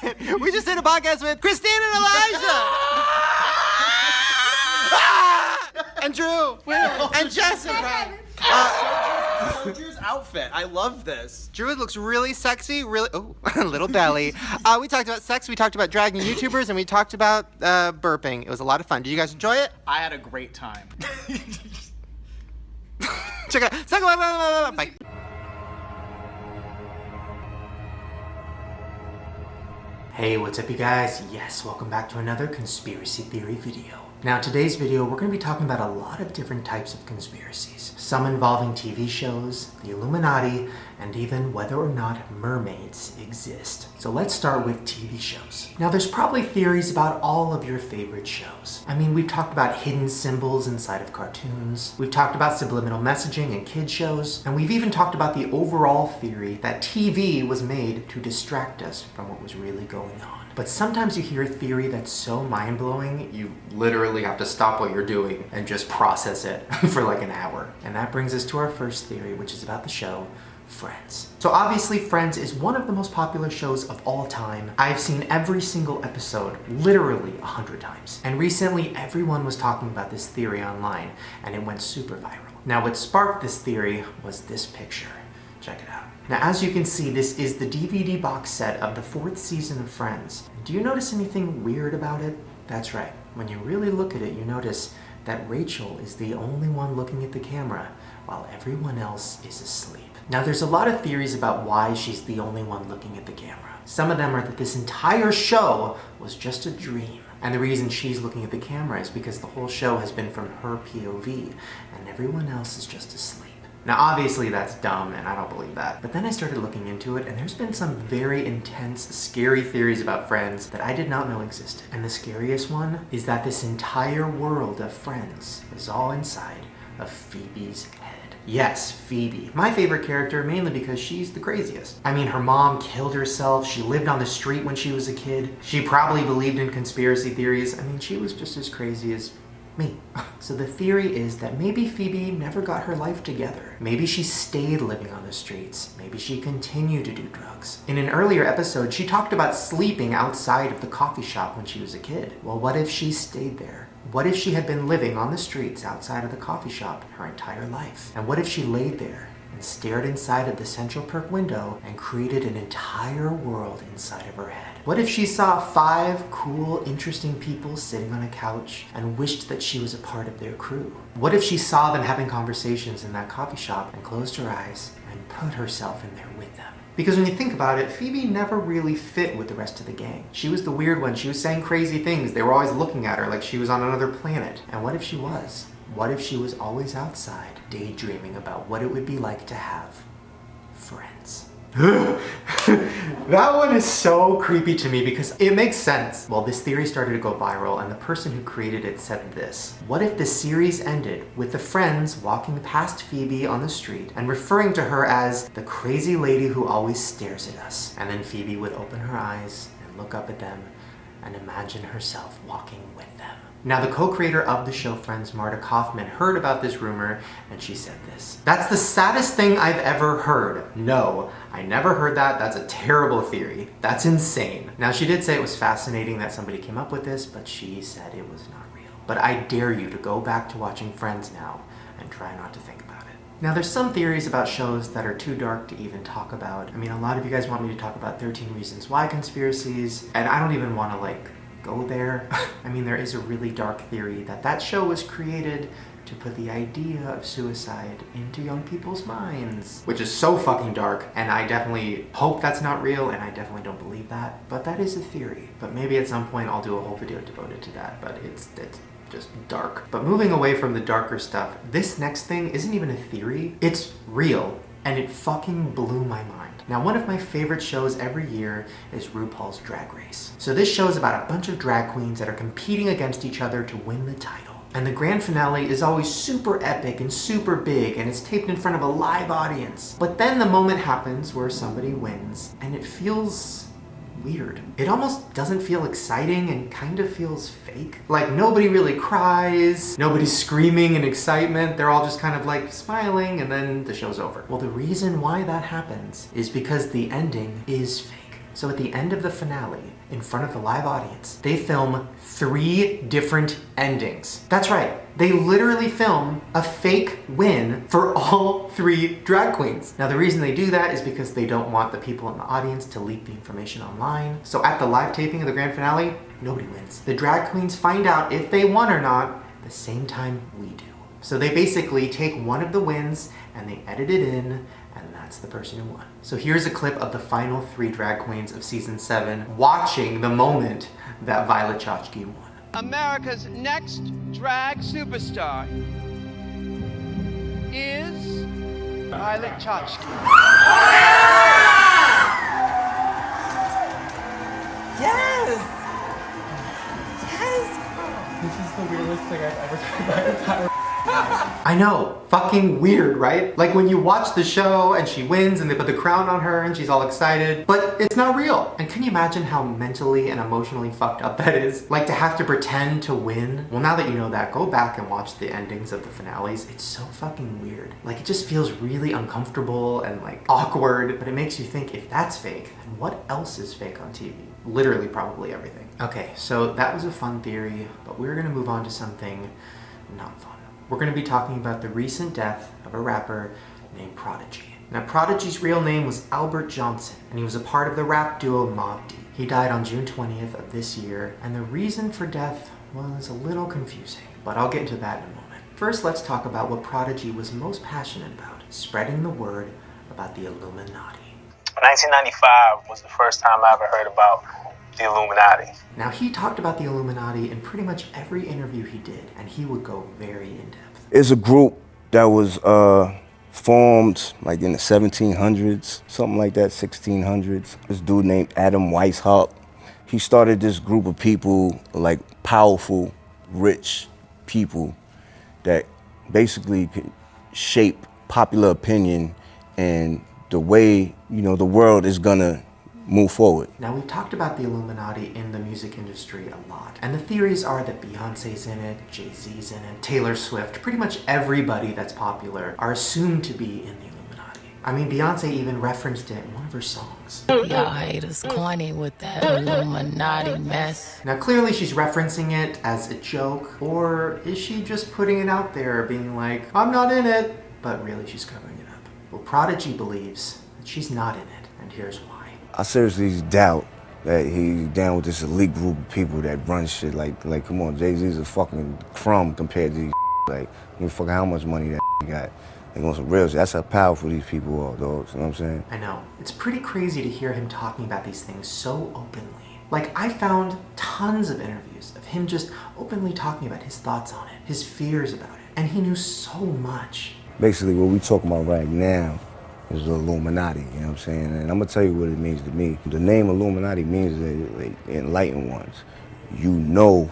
We just did a podcast with Christine and Elijah! And Drew! And Jessica! Drew's outfit. I love this. Drew looks really sexy, really, little belly. We talked about sex, we talked about dragging YouTubers, and we talked about burping. It was a lot of fun. Did you guys enjoy it? I had a great time. Check it out. Bye. Hey, what's up you guys? Yes, welcome back to another conspiracy theory video. Now today's video, we're going to be talking about a lot of different types of conspiracies. Some involving TV shows, the Illuminati, and even whether or not mermaids exist. So let's start with TV shows. Now there's probably theories about all of your favorite shows. I mean, we've talked about hidden symbols inside of cartoons, we've talked about subliminal messaging in kid shows, and we've even talked about the overall theory that TV was made to distract us from what was really going on. But sometimes you hear a theory that's so mind-blowing, you literally have to stop what you're doing and just process it for like an hour. And that brings us to our first theory, which is about the show Friends. So obviously Friends is one of the most popular shows of all time. I've seen every single episode literally 100 times. And recently everyone was talking about this theory online and it went super viral. Now what sparked this theory was this picture. Check it out. Now as you can see, this is the DVD box set of the 4th season of Friends. Do you notice anything weird about it? That's right. When you really look at it, you notice that Rachel is the only one looking at the camera while everyone else is asleep. Now there's a lot of theories about why she's the only one looking at the camera. Some of them are that this entire show was just a dream. And the reason she's looking at the camera is because the whole show has been from her POV and everyone else is just asleep. Now obviously that's dumb and I don't believe that. But then I started looking into it and there's been some very intense, scary theories about Friends that I did not know existed. And the scariest one is that this entire world of Friends is all inside of Phoebe's head. Yes, Phoebe. My favorite character, mainly because she's the craziest. I mean, her mom killed herself, she lived on the street when she was a kid, she probably believed in conspiracy theories. I mean, she was just as crazy as me. So the theory is that maybe Phoebe never got her life together. Maybe she stayed living on the streets. Maybe she continued to do drugs. In an earlier episode, she talked about sleeping outside of the coffee shop when she was a kid. Well, what if she stayed there? What if she had been living on the streets outside of the coffee shop her entire life? And what if she laid there and stared inside of the Central Perk window and created an entire world inside of her head? What if she saw 5 cool, interesting people sitting on a couch and wished that she was a part of their crew? What if she saw them having conversations in that coffee shop and closed her eyes and put herself in there with them? Because when you think about it, Phoebe never really fit with the rest of the gang. She was the weird one. She was saying crazy things. They were always looking at her like she was on another planet. And what if she was? What if she was always outside, daydreaming about what it would be like to have friends? That one is so creepy to me because it makes sense. Well, this theory started to go viral and the person who created it said this: what if the series ended with the friends walking past Phoebe on the street and referring to her as the crazy lady who always stares at us? And then Phoebe would open her eyes and look up at them and imagine herself walking with them. Now, the co-creator of the show Friends, Marta Kaufman, heard about this rumor and she said this: "That's the saddest thing I've ever heard. No, I never heard that. That's a terrible theory. That's insane." Now, she did say it was fascinating that somebody came up with this, but she said it was not real. But I dare you to go back to watching Friends now and try not to think about it. Now, there's some theories about shows that are too dark to even talk about. I mean, a lot of you guys want me to talk about 13 Reasons Why conspiracies, and I don't even want to go there. I mean, there is a really dark theory that that show was created to put the idea of suicide into young people's minds, which is so fucking dark, and I definitely hope that's not real, and I definitely don't believe that, but that is a theory. But maybe at some point I'll do a whole video devoted to that, but it's just dark. But moving away from the darker stuff, this next thing isn't even a theory, it's real, and it fucking blew my mind. Now, one of my favorite shows every year is RuPaul's Drag Race. So this show is about a bunch of drag queens that are competing against each other to win the title. And the grand finale is always super epic and super big, and it's taped in front of a live audience. But then the moment happens where somebody wins, and it feels weird. It almost doesn't feel exciting and kind of feels fake. Like nobody really cries, nobody's screaming in excitement, they're all just kind of smiling and then the show's over. Well, the reason why that happens is because the ending is fake. So at the end of the finale, in front of the live audience, they film 3 different endings. That's right. They literally film a fake win for all 3 drag queens. Now the reason they do that is because they don't want the people in the audience to leak the information online. So at the live taping of the grand finale, nobody wins. The drag queens find out if they won or not the same time we do. So they basically take one of the wins and they edit it in, and that's the person who won. So here's a clip of the final 3 drag queens of season 7 watching the moment that Violet Chachki won. America's next drag superstar is Violet Chachki. Yes! Yes! This is the weirdest thing I've ever done in my entire life. I know, fucking weird, right? Like when you watch the show and she wins and they put the crown on her and she's all excited, but it's not real. And can you imagine how mentally and emotionally fucked up that is? Like to have to pretend to win? Well, now that you know that, go back and watch the endings of the finales. It's so fucking weird. Like it just feels really uncomfortable and like awkward, but it makes you think if that's fake, then what else is fake on TV? Literally probably everything. Okay, so that was a fun theory, but we're gonna move on to something not fun. We're going to be talking about the recent death of a rapper named Prodigy. Now, Prodigy's real name was Albert Johnson, and he was a part of the rap duo Mobb Deep. He died on June 20th of this year, and the reason for death was a little confusing, but I'll get into that in a moment. First, let's talk about what Prodigy was most passionate about, spreading the word about the Illuminati. 1995 was the first time I ever heard about the Illuminati. Now, he talked about the Illuminati in pretty much every interview he did, and he would go very in-depth. It's a group that was formed like in the 1700s, something like that, 1600s. This dude named Adam Weishaupt, he started this group of people, like powerful, rich people that basically could shape popular opinion and the way, you know, the world is gonna move forward. Now, we've talked about the Illuminati in the music industry a lot, and the theories are that Beyonce's in it, Jay-Z's in it, Taylor Swift, pretty much everybody that's popular are assumed to be in the Illuminati. I mean, Beyonce even referenced it in one of her songs. Y'all haters corny with that Illuminati mess. Now, clearly she's referencing it as a joke, or is she just putting it out there being like, I'm not in it, but really she's covering it up? Well, Prodigy believes that she's not in it, and here's why. I seriously doubt that he's down with this elite group of people that run shit. Like come on, Jay-Z's a fucking crumb compared to these. Like, you fucking how much money that got. They want some real shit. That's how powerful these people are, dogs. You know what I'm saying? I know. It's pretty crazy to hear him talking about these things so openly. Like, I found tons of interviews of him just openly talking about his thoughts on it, his fears about it, and he knew so much. Basically, what we talking about right now is the Illuminati, you know what I'm saying? And I'm gonna tell you what it means to me. The name Illuminati means the enlightened ones. You know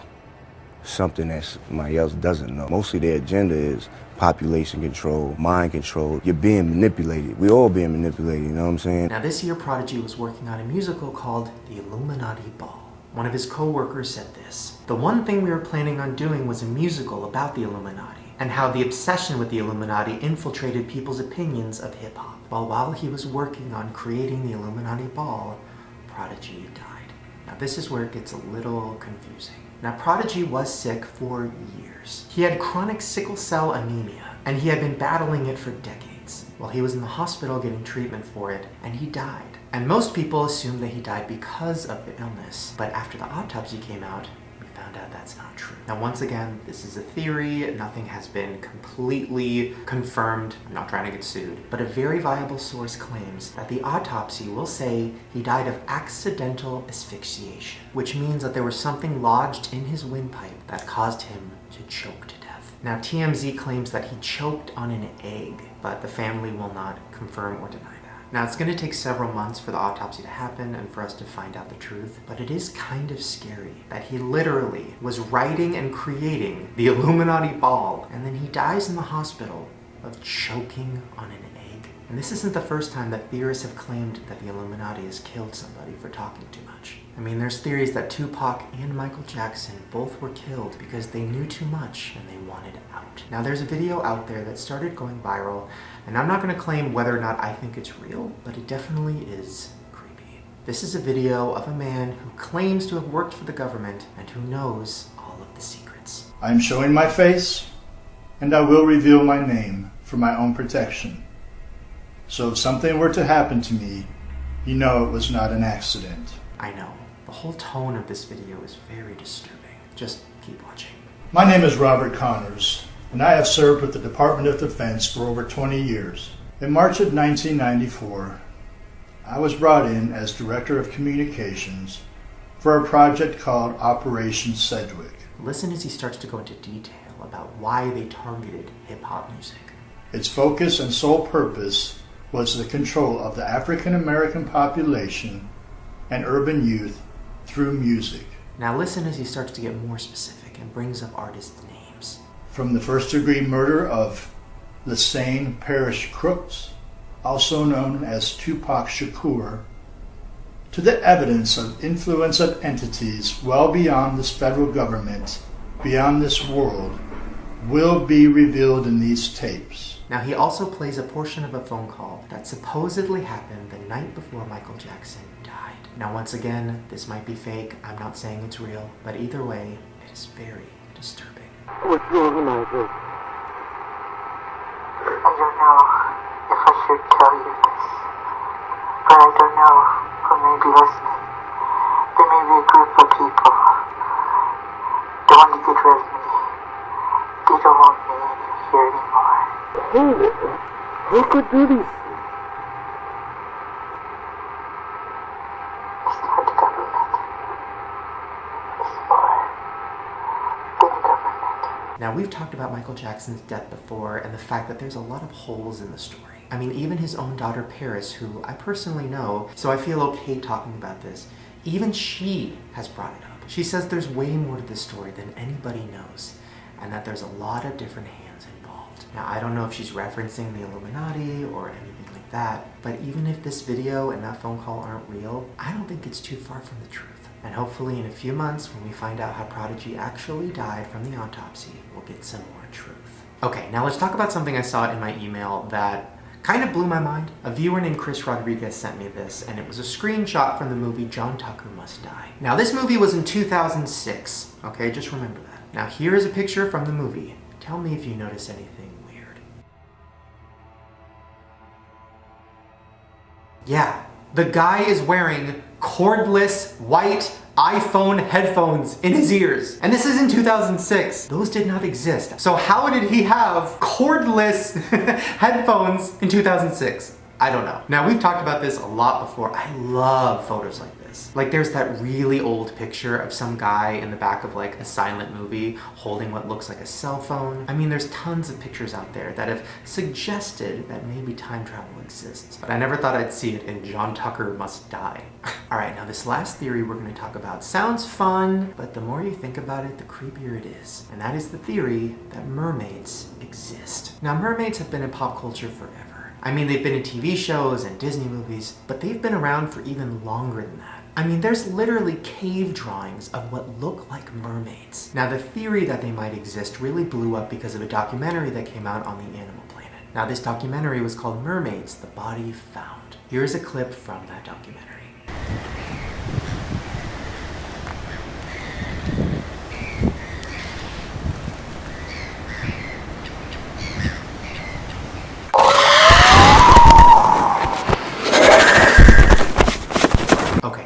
something that somebody else doesn't know. Mostly their agenda is population control, mind control. You're being manipulated. We all being manipulated, you know what I'm saying? Now, this year Prodigy was working on a musical called The Illuminati Ball. One of his co-workers said this: "The one thing we were planning on doing was a musical about the Illuminati, and how the obsession with the Illuminati infiltrated people's opinions of hip-hop." Well, while he was working on creating the Illuminati Ball, Prodigy died. Now, this is where it gets a little confusing. Now, Prodigy was sick for years. He had chronic sickle cell anemia, and he had been battling it for decades. Well, he was in the hospital getting treatment for it, and he died. And most people assumed that he died because of the illness, but after the autopsy came out, found out that's not true. Now, once again, this is a theory. Nothing has been completely confirmed. I'm not trying to get sued. But a very viable source claims that the autopsy will say he died of accidental asphyxiation, which means that there was something lodged in his windpipe that caused him to choke to death. Now, TMZ claims that he choked on an egg, but the family will not confirm or deny that. Now, it's going to take several months for the autopsy to happen and for us to find out the truth, but it is kind of scary that he literally was writing and creating the Illuminati Ball, and then he dies in the hospital of choking on an egg. And this isn't the first time that theorists have claimed that the Illuminati has killed somebody for talking too much. I mean, there's theories that Tupac and Michael Jackson both were killed because they knew too much and they wanted out. Now, there's a video out there that started going viral, and I'm not going to claim whether or not I think it's real, but it definitely is creepy. This is a video of a man who claims to have worked for the government and who knows all of the secrets. I am showing my face, and I will reveal my name for my own protection. So if something were to happen to me, you know it was not an accident. I know. The whole tone of this video is very disturbing. Just keep watching. My name is Robert Connors, and I have served with the Department of Defense for over 20 years. In March of 1994, I was brought in as Director of Communications for a project called Operation Sedgwick. Listen as he starts to go into detail about why they targeted hip-hop music. Its focus and sole purpose was the control of the African American population and urban youth through music. Now listen as he starts to get more specific and brings up artists' names. From the first-degree murder of Lassane Parrish Crooks, also known as Tupac Shakur, to the evidence of influence of entities well beyond this federal government, beyond this world, will be revealed in these tapes. Now he also plays a portion of a phone call that supposedly happened the night before Michael Jackson died. Now once again, this might be fake, I'm not saying it's real, but either way, it is very disturbing. What's wrong, Michael? I don't know if I should tell you this, but I don't know who may be listening. There may be a group of people that want to get rid of me. They don't want me here anymore. Who could do these things? It's not the government. It's more than the government. Now we've talked about Michael Jackson's death before and the fact that there's a lot of holes in the story. I mean, even his own daughter Paris, who I personally know, so I feel okay talking about this, even she has brought it up. She says there's way more to this story than anybody knows, and that there's a lot of different hands involved. Now, I don't know if she's referencing the Illuminati or anything like that, but even if this video and that phone call aren't real, I don't think it's too far from the truth. And hopefully in a few months, when we find out how Prodigy actually died from the autopsy, we'll get some more truth. Okay, now let's talk about something I saw in my email that kind of blew my mind. A viewer named Chris Rodriguez sent me this, and it was a screenshot from the movie John Tucker Must Die. Now, this movie was in 2006, okay? Just remember that. Now, here is a picture from the movie. Tell me if you notice anything weird. Yeah, the guy is wearing cordless white iPhone headphones in his ears. And this is in 2006. Those did not exist. So how did he have cordless headphones in 2006? I don't know. Now, we've talked about this a lot before. I love photos like this. Like, there's that really old picture of some guy in the back of like a silent movie holding what looks like a cell phone. I mean, there's tons of pictures out there that have suggested that maybe time travel exists, but I never thought I'd see it in John Tucker Must Die. All right, now this last theory we're going to talk about sounds fun, but the more you think about it, the creepier it is. And that is the theory that mermaids exist. Now, mermaids have been in pop culture forever. I mean, they've been in TV shows and Disney movies, but they've been around for even longer than that. I mean, there's literally cave drawings of what look like mermaids. Now, the theory that they might exist really blew up because of a documentary that came out on the Animal Planet. Now, this documentary was called Mermaids: The Body Found. Here's a clip from that documentary.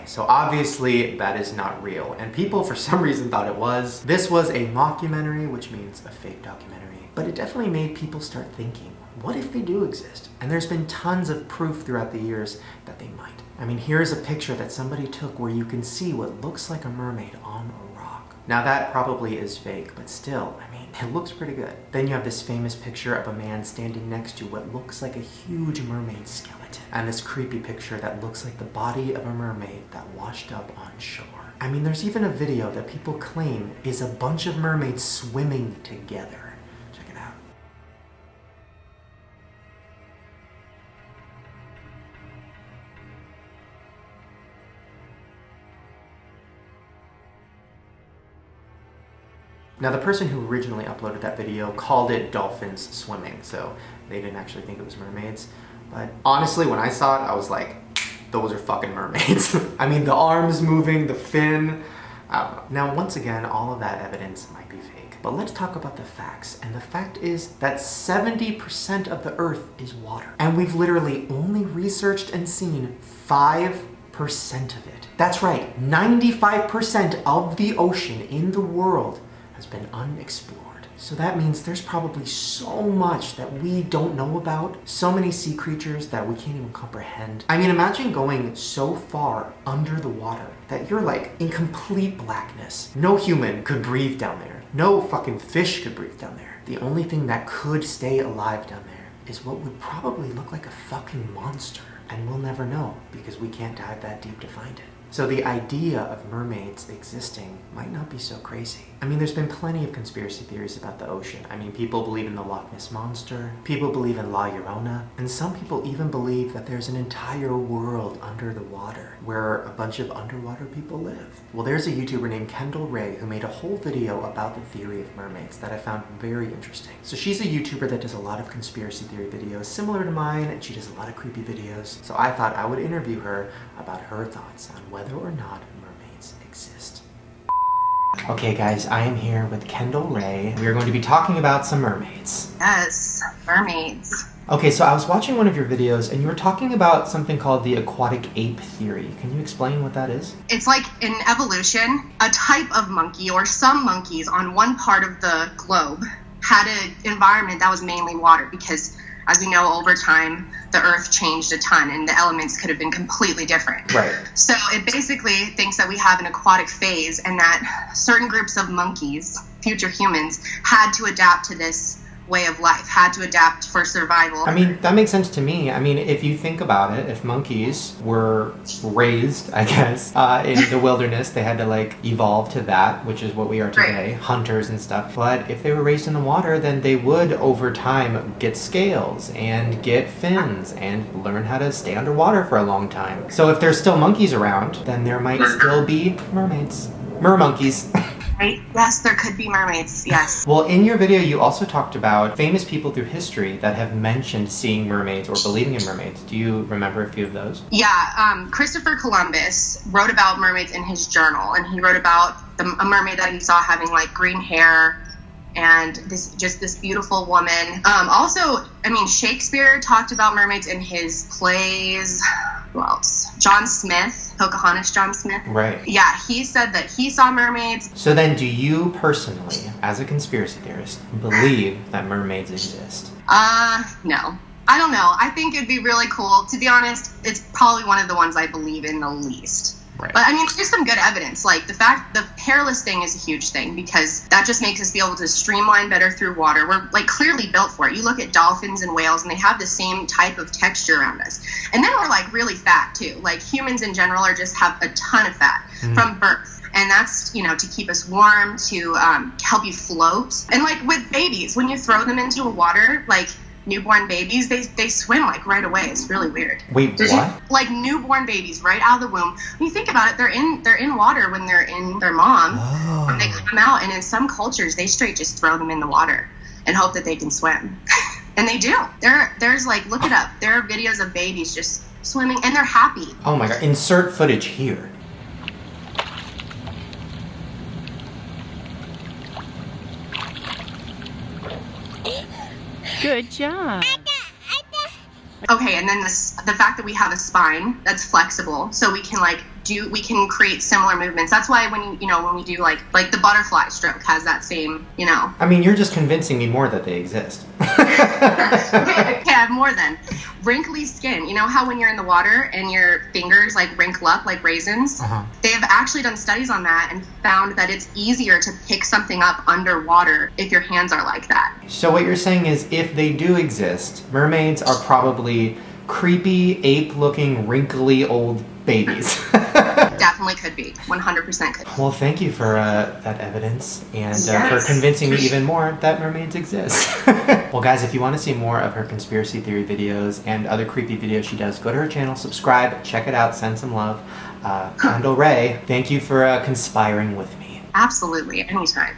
So obviously that is not real, and people for some reason thought it was. This was a mockumentary, which means a fake documentary, but it definitely made people start thinking, what if they do exist? And there's been tons of proof throughout the years that they might. I mean, here's a picture that somebody took where you can see what looks like a mermaid on a rock. Now that probably is fake, but still, I mean, it looks pretty good. Then you have this famous picture of a man standing next to what looks like a huge mermaid skeleton, and this creepy picture that looks like the body of a mermaid that washed up on shore. I mean, there's even a video that people claim is a bunch of mermaids swimming together. Check it out. Now, the person who originally uploaded that video called it dolphins swimming, so they didn't actually think it was mermaids. But honestly, when I saw it, I was like, those are fucking mermaids. I mean, the arms moving, the fin. Now, once again, all of that evidence might be fake. But let's talk about the facts. And the fact is that 70% of the Earth is water. And we've literally only researched and seen 5% of it. That's right, 95% of the ocean in the world has been unexplored. So that means there's probably so much that we don't know about, so many sea creatures that we can't even comprehend. I mean, imagine going so far under the water that you're like in complete blackness. No human could breathe down there. No fucking fish could breathe down there. The only thing that could stay alive down there is what would probably look like a fucking monster. And we'll never know because we can't dive that deep to find it. So the idea of mermaids existing might not be so crazy. I mean, there's been plenty of conspiracy theories about the ocean. I mean, people believe in the Loch Ness Monster, people believe in La Llorona, and some people even believe that there's an entire world under the water where a bunch of underwater people live. Well, there's a YouTuber named Kendall Ray who made a whole video about the theory of mermaids that I found very interesting. So she's a YouTuber that does a lot of conspiracy theory videos similar to mine, and she does a lot of creepy videos. So I thought I would interview her about her thoughts on whether or not mermaids exist. Okay guys, I am here with Kendall Ray. We are going to be talking about some mermaids. Yes, mermaids. Okay, so I was watching one of your videos and you were talking about something called the aquatic ape theory. Can you explain what that is? It's like in evolution, a type of monkey or some monkeys on one part of the globe had an environment that was mainly water because, as we know, over time, the earth changed a ton and the elements could have been completely different. Right. So it basically thinks that we have an aquatic phase and that certain groups of monkeys, future humans, had to adapt to this way of life, had to adapt for survival. I mean, that makes sense to me. I mean, if you think about it, if monkeys were raised, I guess, in the wilderness, they had to like evolve to that, which is what we are today, hunters and stuff. But if they were raised in the water, then they would over time get scales and get fins and learn how to stay underwater for a long time. So if there's still monkeys around, then there might still be mermaids. Mermonkeys. Right? Yes, there could be mermaids, yes. Well, in your video, you also talked about famous people through history that have mentioned seeing mermaids or believing in mermaids. Do you remember a few of those? Yeah, Christopher Columbus wrote about mermaids in his journal, and he wrote about a mermaid that he saw having like green hair and this beautiful woman. Also, I mean, Shakespeare talked about mermaids in his plays. Who else? John Smith, Pocahontas John Smith. Right. Yeah, he said that he saw mermaids. So then do you personally, as a conspiracy theorist, believe that mermaids exist? No. I don't know. I think it'd be really cool. To be honest, it's probably one of the ones I believe in the least. Right. But I mean, there's some good evidence. Like the hairless thing is a huge thing because that just makes us be able to streamline better through water. We're like clearly built for it. You look at dolphins and whales and they have the same type of texture around us. And then we're like really fat too. Like humans in general have a ton of fat from birth. And that's, you know, to keep us warm, to help you float. And like with babies, when you throw them into water, like newborn babies, they swim like right away. It's really weird. Wait, what? Like newborn babies right out of the womb. When you think about it, they're in water when they're in their mom. Oh. And they come out, and in some cultures, they straight just throw them in the water and hope that they can swim. And they do. There's like, look it up. There are videos of babies just swimming, and they're happy. Oh my god, insert footage here. Good job. Okay, and then the fact that we have a spine that's flexible, so we can create similar movements. That's why when we do like the butterfly stroke has that same, you know. I mean, you're just convincing me more that they exist. Yeah, more than wrinkly skin. You know how when you're in the water and your fingers like wrinkle up like raisins? They have actually done studies on that and found that it's easier to pick something up underwater if your hands are like that. So what you're saying is if they do exist, mermaids are probably creepy, ape-looking, wrinkly old babies. Definitely could be. 100% could be. Well, thank you for that evidence and for convincing me even more that mermaids exist. Well, guys, if you want to see more of her conspiracy theory videos and other creepy videos she does, go to her channel, subscribe, check it out, send some love. Kendall Ray, thank you for conspiring with me. Absolutely. Anytime.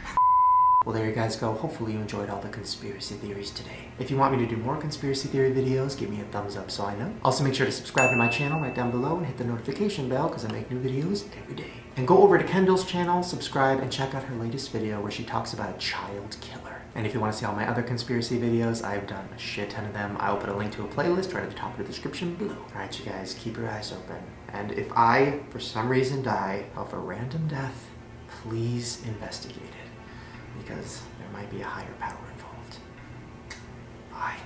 Well, there you guys go. Hopefully you enjoyed all the conspiracy theories today. If you want me to do more conspiracy theory videos, give me a thumbs up so I know. Also, make sure to subscribe to my channel right down below and hit the notification bell because I make new videos every day. And go over to Kendall's channel, subscribe, and check out her latest video where she talks about a child killer. And if you want to see all my other conspiracy videos, I've done a shit ton of them. I will put a link to a playlist right at the top of the description below. Alright, you guys, keep your eyes open. And if I, for some reason, die of a random death, please investigate it. Because there might be a higher power involved. Bye.